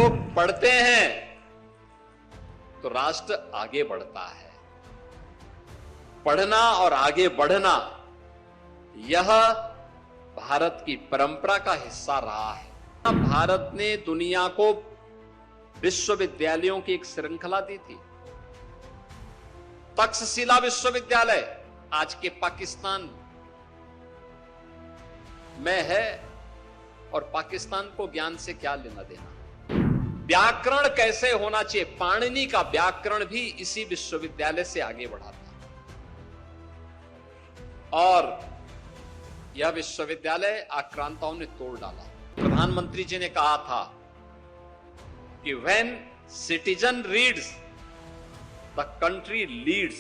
लोग पढ़ते हैं तो राष्ट्र आगे बढ़ता है। पढ़ना और आगे बढ़ना यह भारत की परंपरा का हिस्सा रहा है। भारत ने दुनिया को विश्वविद्यालयों की एक श्रृंखला दी थी। तक्षशिला विश्वविद्यालय आज के पाकिस्तान में है और पाकिस्तान को ज्ञान से क्या लेना देना। व्याकरण कैसे होना चाहिए, पाणिनि का व्याकरण भी इसी विश्वविद्यालय से आगे बढ़ा था। और यह विश्वविद्यालय आक्रांताओं ने तोड़ डाला। प्रधानमंत्री जी ने कहा था कि when citizen reads the country leads,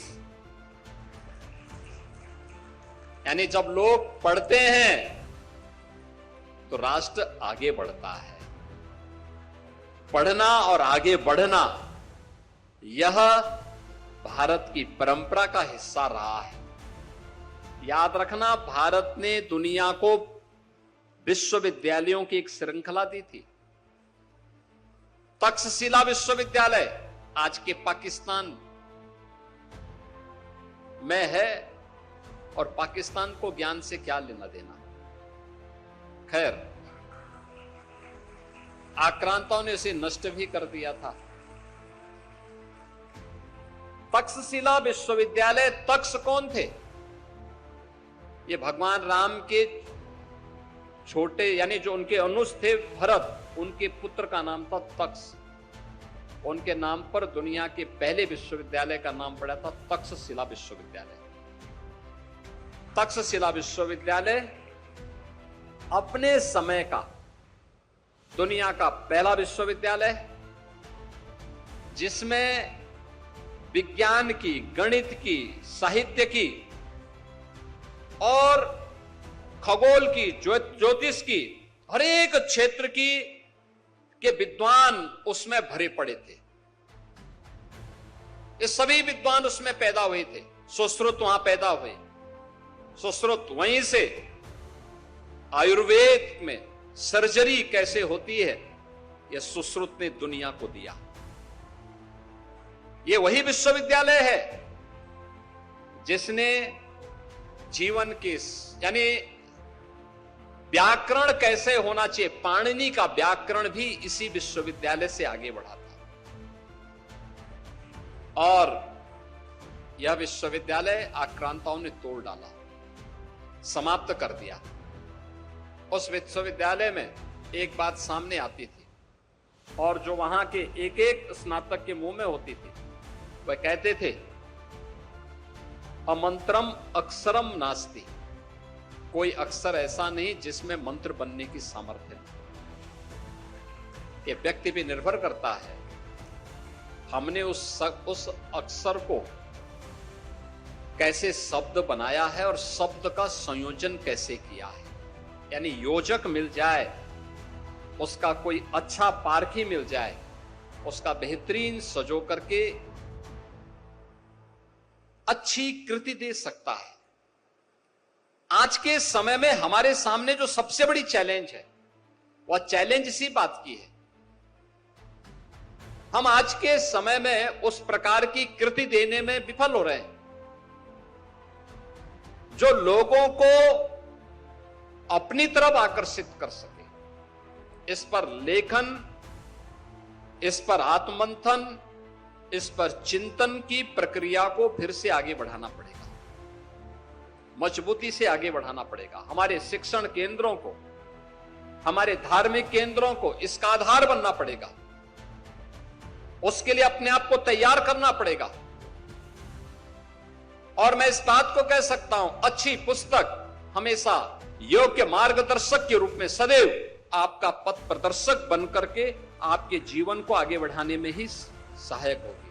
यानी जब लोग पढ़ते हैं तो राष्ट्र आगे बढ़ता है। पढ़ना और आगे बढ़ना यह भारत की परंपरा का हिस्सा रहा है। याद रखना, भारत ने दुनिया को विश्वविद्यालयों की एक श्रृंखला दी थी। तक्षशिला विश्वविद्यालय आज के पाकिस्तान में है और पाकिस्तान को ज्ञान से क्या लेना देना। खैर, आक्रांताओं ने इसे नष्ट भी कर दिया था। तक्षशिला विश्वविद्यालय, तक्ष कौन थे? ये भगवान राम के छोटे यानी जो उनके अनुज थे भरत, उनके पुत्र का नाम था तक्ष। उनके नाम पर दुनिया के पहले विश्वविद्यालय का नाम पड़ा था तक्षशिला विश्वविद्यालय। तक्षशिला विश्वविद्यालय अपने समय का दुनिया का पहला विश्वविद्यालय, जिसमें विज्ञान की, गणित की, साहित्य की और खगोल की, ज्योतिष की, हर एक क्षेत्र की के विद्वान उसमें भरे पड़े थे। ये सभी विद्वान उसमें पैदा हुए थे। सुश्रुत वहां पैदा हुए। सुश्रुत वहीं से आयुर्वेद में सर्जरी कैसे होती है, यह सुश्रुत ने दुनिया को दिया। यह वही विश्वविद्यालय है जिसने जीवन के यानी व्याकरण कैसे होना चाहिए, पाणिनि का व्याकरण भी इसी विश्वविद्यालय से आगे बढ़ा था। और यह विश्वविद्यालय आक्रांताओं ने तोड़ डाला, समाप्त कर दिया। उस विश्वविद्यालय में एक बात सामने आती थी और जो वहां के एक एक स्नातक के मुंह में होती थी, वह कहते थे अमंत्रम अक्षरम नास्ति। कोई अक्षर ऐसा नहीं जिसमें मंत्र बनने की सामर्थ्य है। यह व्यक्ति पे निर्भर करता है हमने उस अक्षर को कैसे शब्द बनाया है और शब्द का संयोजन कैसे किया है। यानी योजक मिल जाए, उसका कोई अच्छा पारखी मिल जाए, उसका बेहतरीन सजो करके अच्छी कृति दे सकता है। आज के समय में हमारे सामने जो सबसे बड़ी चैलेंज है, वह चैलेंज इसी बात की है। हम आज के समय में उस प्रकार की कृति देने में विफल हो रहे हैं जो लोगों को अपनी तरफ आकर्षित कर सके। इस पर लेखन, इस पर आत्ममंथन, इस पर चिंतन की प्रक्रिया को फिर से आगे बढ़ाना पड़ेगा, मजबूती से आगे बढ़ाना पड़ेगा। हमारे शिक्षण केंद्रों को, हमारे धार्मिक केंद्रों को इसका आधार बनना पड़ेगा। उसके लिए अपने आप को तैयार करना पड़ेगा। और मैं इस बात को कह सकता हूं, अच्छी पुस्तक हमेशा योग्य मार्गदर्शक के रूप में सदैव आपका पथ प्रदर्शक बनकर के आपके जीवन को आगे बढ़ाने में ही सहायक होगी।